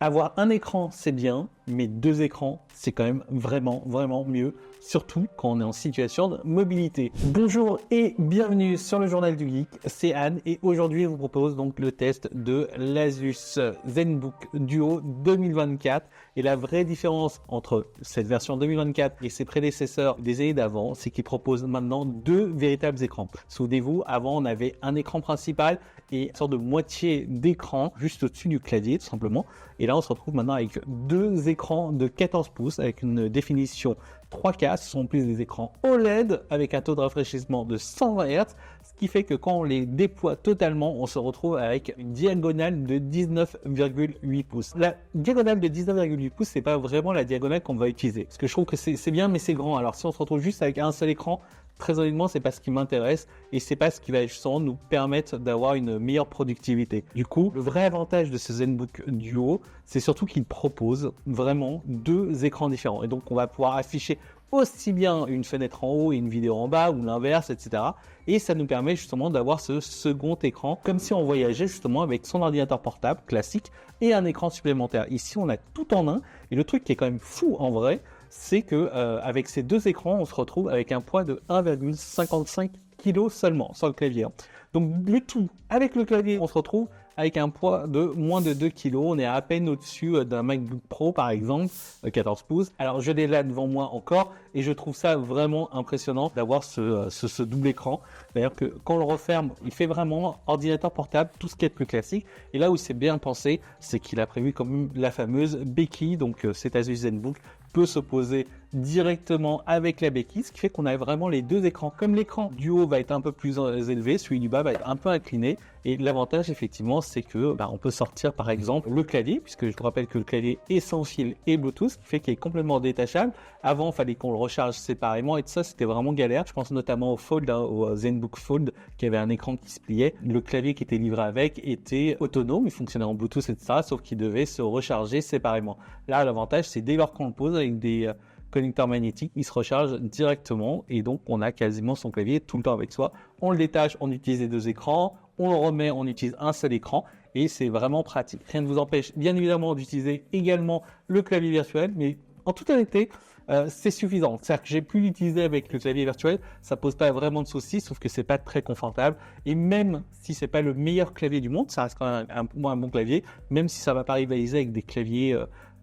Avoir un écran, c'est bien, mais deux écrans, c'est quand même vraiment mieux, surtout quand on est en situation de mobilité. Bonjour et bienvenue sur le Journal du Geek, c'est Anne et aujourd'hui je vous propose donc le test de l'Asus ZenBook Duo 2024 et la vraie différence entre cette version 2024 et ses prédécesseurs des années d'avant, c'est qu'il propose maintenant deux véritables écrans. Souvenez-vous, avant on avait un écran principal et une sorte de moitié d'écran juste au-dessus du clavier tout simplement. Et là, on se retrouve maintenant avec deux écrans de 14 pouces avec une définition 3K. Ce sont plus des écrans OLED avec un taux de rafraîchissement de 120 Hz, ce qui fait que quand on les déploie totalement, on se retrouve avec une diagonale de 19,8 pouces. La diagonale de 19,8 pouces, c'est pas vraiment la diagonale qu'on va utiliser. Parce que je trouve que c'est bien, mais c'est grand. Alors si on se retrouve juste avec un seul écran, très honnêtement, c'est pas ce qui m'intéresse et c'est pas ce qui va justement nous permettre d'avoir une meilleure productivité. Du coup, le vrai avantage de ce ZenBook Duo, c'est surtout qu'il propose vraiment deux écrans différents. Et donc, on va pouvoir afficher aussi bien une fenêtre en haut et une vidéo en bas ou l'inverse, etc. Et ça nous permet justement d'avoir ce second écran comme si on voyageait justement avec son ordinateur portable classique et un écran supplémentaire. Ici, on a tout en un. Et le truc qui est quand même fou en vrai, c'est que avec ces deux écrans, on se retrouve avec un poids de 1,55 kg seulement, sans le clavier. Donc le tout, avec le clavier, on se retrouve avec un poids de moins de 2 kg. On est à peine au-dessus d'un MacBook Pro, par exemple, 14 pouces. Alors je l'ai là devant moi encore, et je trouve ça vraiment impressionnant d'avoir ce double écran. D'ailleurs que quand on le referme, il fait vraiment ordinateur portable, tout ce qui est plus classique. Et là où c'est bien pensé, c'est qu'il a prévu quand même la fameuse béquille, donc cet Asus ZenBook peut s'opposer directement avec la béquille, ce qui fait qu'on a vraiment les deux écrans. Comme l'écran du haut va être un peu plus élevé, celui du bas va être un peu incliné. Et l'avantage effectivement, c'est que on peut sortir par exemple le clavier, puisque je vous rappelle que le clavier est sans fil et Bluetooth, ce qui fait qu'il est complètement détachable. Avant, il fallait qu'on le recharge séparément et tout ça, c'était vraiment galère. Je pense notamment au Fold, au ZenBook Fold, qui avait un écran qui se pliait. Le clavier qui était livré avec était autonome, il fonctionnait en Bluetooth, etc., sauf qu'il devait se recharger séparément. Là, l'avantage, c'est dès lors qu'on le pose avec des connecteur magnétique, il se recharge directement et donc on a quasiment son clavier tout le temps avec soi. On le détache, on utilise les deux écrans, on le remet, on utilise un seul écran et c'est vraiment pratique. Rien ne vous empêche bien évidemment d'utiliser également le clavier virtuel, mais en toute honnêteté, c'est suffisant. C'est-à-dire que j'ai pu l'utiliser avec le clavier virtuel, ça pose pas vraiment de soucis, sauf que c'est pas très confortable. Et même si c'est pas le meilleur clavier du monde, ça reste quand même un bon clavier, même si ça va pas rivaliser avec des claviers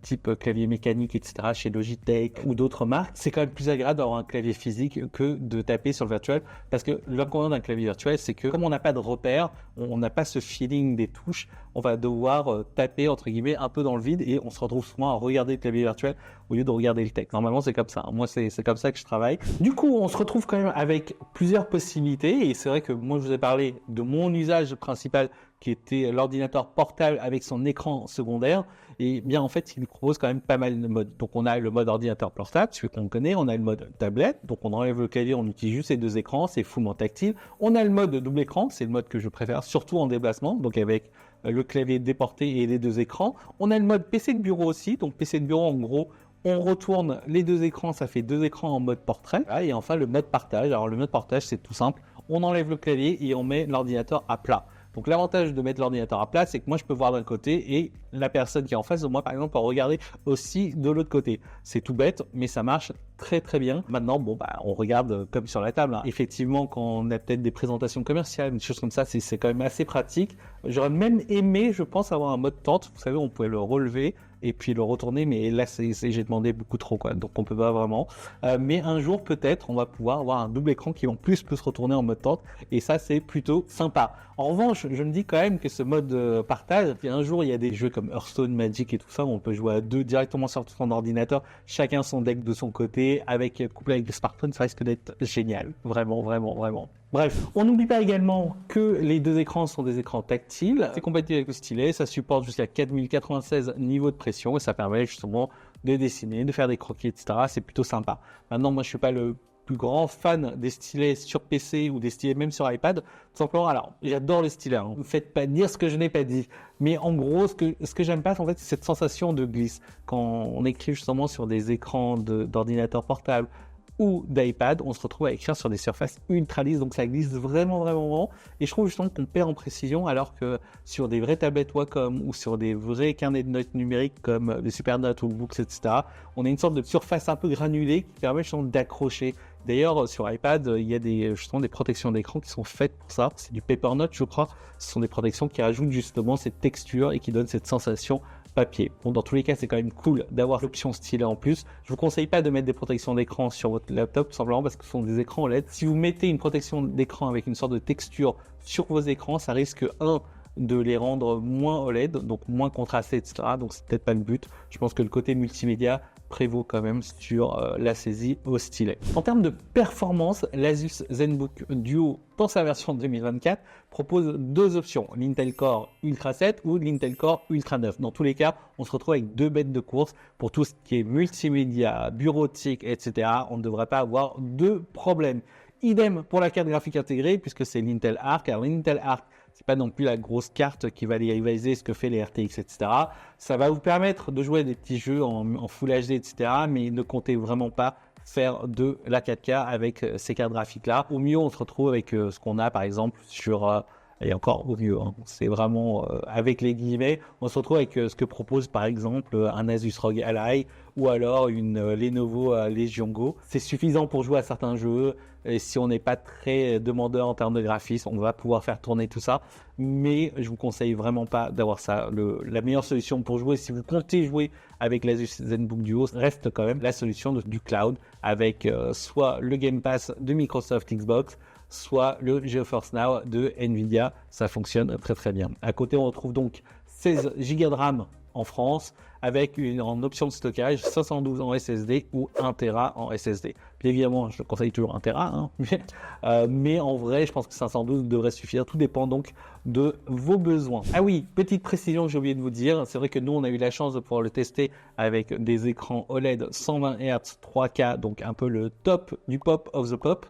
type clavier mécanique, etc., chez Logitech ou d'autres marques, c'est quand même plus agréable d'avoir un clavier physique que de taper sur le virtuel, parce que l'inconvénient d'un clavier virtuel, c'est que comme on n'a pas de repère, on n'a pas ce feeling des touches, on va devoir taper, entre guillemets, un peu dans le vide, et on se retrouve souvent à regarder le clavier virtuel au lieu de regarder le texte. Normalement, c'est comme ça. Moi, c'est comme ça que je travaille. Du coup, on se retrouve quand même avec plusieurs possibilités, et c'est vrai que moi, je vous ai parlé de mon usage principal, qui était l'ordinateur portable avec son écran secondaire, et bien en fait il propose quand même pas mal de modes. Donc on a le mode ordinateur portable, celui qu'on connaît, on a le mode tablette, donc on enlève le clavier, on utilise juste ces deux écrans, c'est fullement tactile. On a le mode double écran, c'est le mode que je préfère surtout en déplacement, donc avec le clavier déporté et les deux écrans. On a le mode PC de bureau aussi, donc PC de bureau en gros, on retourne les deux écrans, ça fait deux écrans en mode portrait. Et enfin le mode partage, alors le mode partage c'est tout simple, on enlève le clavier et on met l'ordinateur à plat. Donc l'avantage de mettre l'ordinateur à plat, c'est que moi je peux voir d'un côté et la personne qui est en face de moi, par exemple, peut regarder aussi de l'autre côté. C'est tout bête, mais ça marche très bien. Maintenant, on regarde comme sur la table. Effectivement, quand on a peut-être des présentations commerciales, des choses comme ça, c'est quand même assez pratique. J'aurais même aimé, je pense, avoir un mode tente. Vous savez, on pouvait le relever et puis le retourner, mais là, j'ai demandé beaucoup trop, quoi. Donc, on peut pas vraiment. Mais un jour, peut-être, on va pouvoir avoir un double écran qui en plus peut se retourner en mode tente. Et ça, c'est plutôt sympa. En revanche, je me dis quand même que ce mode partage, un jour, il y a des jeux comme Hearthstone, Magic et tout ça, où on peut jouer à deux directement sur son ordinateur, chacun son deck de son côté, couplé avec le smartphone, ça risque d'être génial. Vraiment. Bref, on n'oublie pas également que les deux écrans sont des écrans tactiles. C'est compatible avec le stylet, ça supporte jusqu'à 4096 niveaux de pression et ça permet justement de dessiner, de faire des croquis, etc. C'est plutôt sympa. Maintenant, moi, je suis pas le plus grand fan des stylets sur PC ou des stylets même sur iPad. Tout simplement, alors, j'adore les stylets. Ne me faites pas dire ce que je n'ai pas dit. Mais en gros, ce que j'aime pas, en fait, c'est cette sensation de glisse. Quand on écrit justement sur des écrans d'ordinateur portable, ou d'iPad, on se retrouve à écrire sur des surfaces ultra lisses, donc ça glisse vraiment. Et je trouve justement qu'on perd en précision, alors que sur des vraies tablettes Wacom ou sur des vrais carnets de notes numériques comme les Supernotes ou le Books, etc., on a une sorte de surface un peu granulée qui permet justement d'accrocher. D'ailleurs, sur iPad, il y a justement des protections d'écran qui sont faites pour ça. C'est du Papernote, je crois. Ce sont des protections qui rajoutent justement cette texture et qui donnent cette sensation papier. Bon, dans tous les cas, c'est quand même cool d'avoir l'option stylet en plus. Je vous conseille pas de mettre des protections d'écran sur votre laptop, tout simplement parce que ce sont des écrans OLED. Si vous mettez une protection d'écran avec une sorte de texture sur vos écrans, ça risque de les rendre moins OLED, donc moins contrastés, etc. Donc c'est peut-être pas le but. Je pense que le côté multimédia prévaut quand même sur la saisie au stylet. En termes de performance, l'Asus ZenBook Duo pour sa version 2024 propose deux options, l'Intel Core Ultra 7 ou l'Intel Core Ultra 9. Dans tous les cas, on se retrouve avec deux bêtes de course pour tout ce qui est multimédia, bureautique, etc. On ne devrait pas avoir de problème. Idem pour la carte graphique intégrée, puisque c'est l'Intel Arc. Alors l'Intel Arc, c'est pas non plus la grosse carte qui va aller rivaliser ce que fait les RTX, etc. Ça va vous permettre de jouer des petits jeux en Full HD, etc. Mais ne comptez vraiment pas faire de la 4K avec ces cartes graphiques-là. Au mieux, on se retrouve avec ce qu'on a par exemple sur... et encore au mieux, hein. C'est vraiment avec les guillemets, on se retrouve avec ce que propose par exemple un Asus ROG Ally ou alors une Lenovo Legion Go. C'est suffisant pour jouer à certains jeux. Et si on n'est pas très demandeur en termes de graphisme, on va pouvoir faire tourner tout ça. Mais je vous conseille vraiment pas d'avoir ça. La meilleure solution pour jouer, si vous comptez jouer avec l'Asus ZenBook Duo, reste quand même la solution du cloud avec soit le Game Pass de Microsoft Xbox, soit le GeForce Now de Nvidia. Ça fonctionne très bien. À côté, on retrouve donc 16 Go de RAM en France avec en option de stockage 512 en SSD ou 1 Tera en SSD. Bien évidemment, je conseille toujours 1 Tera, hein, mais en vrai, je pense que 512 devrait suffire. Tout dépend donc de vos besoins. Ah oui, petite précision que j'ai oublié de vous dire, c'est vrai que nous, on a eu la chance de pouvoir le tester avec des écrans OLED 120 Hz 3K, donc un peu le top du pop of the pop.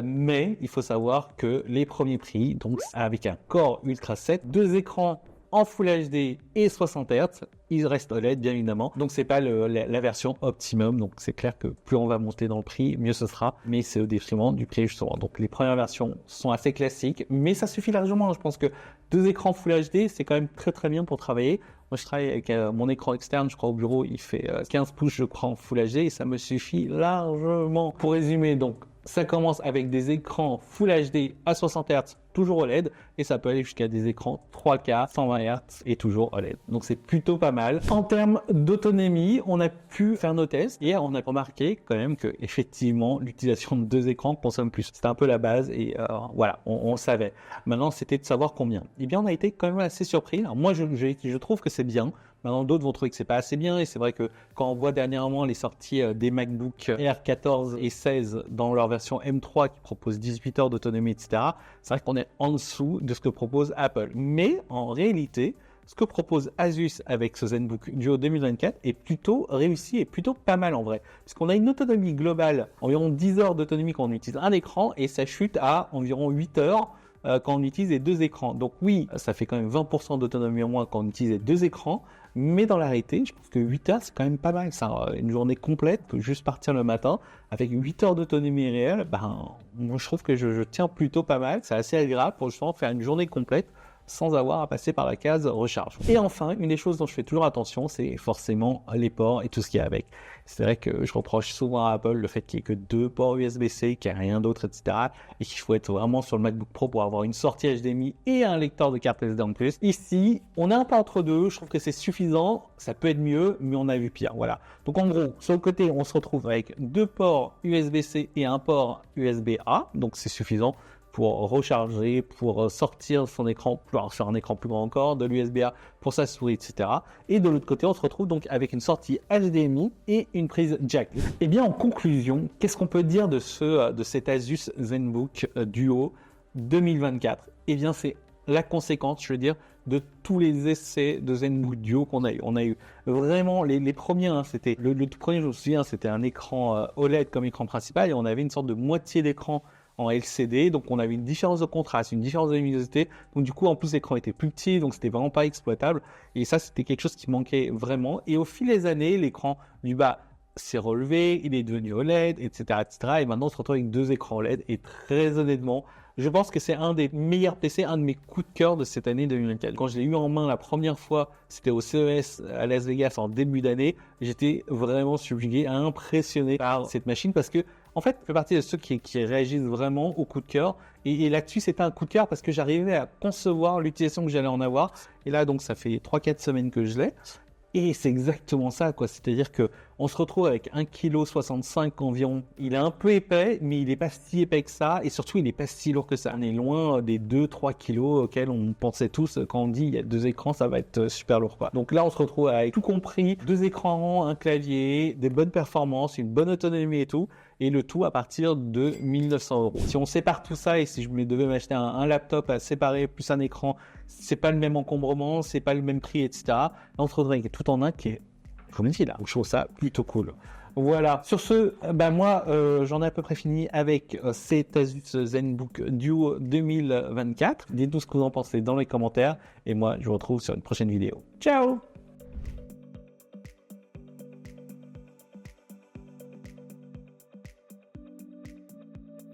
Mais il faut savoir que les premiers prix, donc avec un Core Ultra 7, deux écrans en Full HD et 60 Hz, il reste OLED bien évidemment, donc c'est pas la version optimum, donc c'est clair que plus on va monter dans le prix, mieux ce sera, mais c'est au détriment du prix justement. Donc les premières versions sont assez classiques, mais ça suffit largement. Je pense que deux écrans Full HD, c'est quand même très bien pour travailler. Moi je travaille avec mon écran externe, je crois au bureau, il fait 15 pouces je crois en Full HD et ça me suffit largement. Pour résumer, donc ça commence avec des écrans Full HD à 60 Hz, toujours OLED, et ça peut aller jusqu'à des écrans 3K, 120 Hz et toujours OLED. Donc c'est plutôt pas mal. En termes d'autonomie, on a pu faire nos tests et on a remarqué quand même que effectivement l'utilisation de deux écrans consomme plus. C'était un peu la base et voilà, on savait. Maintenant, c'était de savoir combien. Eh bien, on a été quand même assez surpris. Alors moi, je trouve que c'est bien. Maintenant, d'autres vont trouver que c'est pas assez bien et c'est vrai que quand on voit dernièrement les sorties des MacBook Air 14 et 16 dans leur version M3 qui propose 18 heures d'autonomie, etc., c'est vrai qu'on est en dessous de ce que propose Apple. Mais en réalité, ce que propose Asus avec ce ZenBook Duo 2024 est plutôt réussi et plutôt pas mal en vrai. Puisqu'on a une autonomie globale, environ 10 heures d'autonomie quand on utilise un écran et ça chute à environ 8 heures quand on utilise les deux écrans. Donc oui, ça fait quand même 20% d'autonomie en moins quand on utilise les deux écrans, mais dans la réalité, je pense que 8 heures, c'est quand même pas mal. Ça, une journée complète, peut juste partir le matin, avec 8 heures d'autonomie réelle, moi je trouve que je tiens plutôt pas mal. C'est assez agréable pour justement faire une journée complète sans avoir à passer par la case recharge. Et enfin, une des choses dont je fais toujours attention, c'est forcément les ports et tout ce qui est avec. C'est vrai que je reproche souvent à Apple le fait qu'il n'y ait que deux ports USB-C, qu'il n'y a rien d'autre, etc. Et qu'il faut être vraiment sur le MacBook Pro pour avoir une sortie HDMI et un lecteur de carte SD en plus. Ici, on est un peu entre deux, je trouve que c'est suffisant, ça peut être mieux, mais on a vu pire, voilà. Donc en gros, sur le côté, on se retrouve avec deux ports USB-C et un port USB-A, donc c'est suffisant pour recharger, pour sortir son écran, sur un écran plus grand encore, de l'USB-A pour sa souris, etc. Et de l'autre côté, on se retrouve donc avec une sortie HDMI et une prise jack. Et bien en conclusion, qu'est-ce qu'on peut dire de cet Asus ZenBook Duo 2024 ? Eh bien c'est la conséquence, je veux dire, de tous les essais de ZenBook Duo qu'on a eu. On a eu vraiment les premiers, c'était le tout premier, je me souviens, c'était un écran OLED comme écran principal et on avait une sorte de moitié d'écran en LCD, donc on avait une différence de contraste, une différence de luminosité, donc du coup en plus l'écran était plus petit, donc c'était vraiment pas exploitable, et ça c'était quelque chose qui manquait vraiment, et au fil des années, l'écran du bas s'est relevé, il est devenu OLED, etc., etc. Et maintenant, on se retrouve avec 2 écrans OLED. Et très honnêtement, je pense que c'est un des meilleurs PC, un de mes coups de cœur de cette année 2024. Quand je l'ai eu en main la première fois, c'était au CES à Las Vegas en début d'année. J'étais vraiment subjugué, impressionné par cette machine parce que, en fait, je fais partie de ceux qui réagissent vraiment au coup de cœur. Et là-dessus, c'était un coup de cœur parce que j'arrivais à concevoir l'utilisation que j'allais en avoir. Et là, donc, ça fait 3-4 semaines que je l'ai. Et c'est exactement ça, quoi. C'est-à-dire que on se retrouve avec 1,65 kg environ. Il est un peu épais, mais il n'est pas si épais que ça. Et surtout, il n'est pas si lourd que ça. On est loin des 2-3 kg auxquels on pensait tous quand on dit il y a 2 écrans, ça va être super lourd, quoi. Donc là, on se retrouve avec tout compris, 2 écrans, un clavier, des bonnes performances, une bonne autonomie et tout. Et le tout à partir de 1 900 €. Si on sépare tout ça et si je devais m'acheter un laptop à séparer plus un écran, c'est pas le même encombrement, c'est pas le même prix, etc. Là, on se retrouve avec tout en un qui est, comme je dis là, je trouve ça plutôt cool. Voilà. Sur ce, moi, j'en ai à peu près fini avec cet Asus ZenBook Duo 2024. Dites-nous ce que vous en pensez dans les commentaires. Et moi, je vous retrouve sur une prochaine vidéo. Ciao!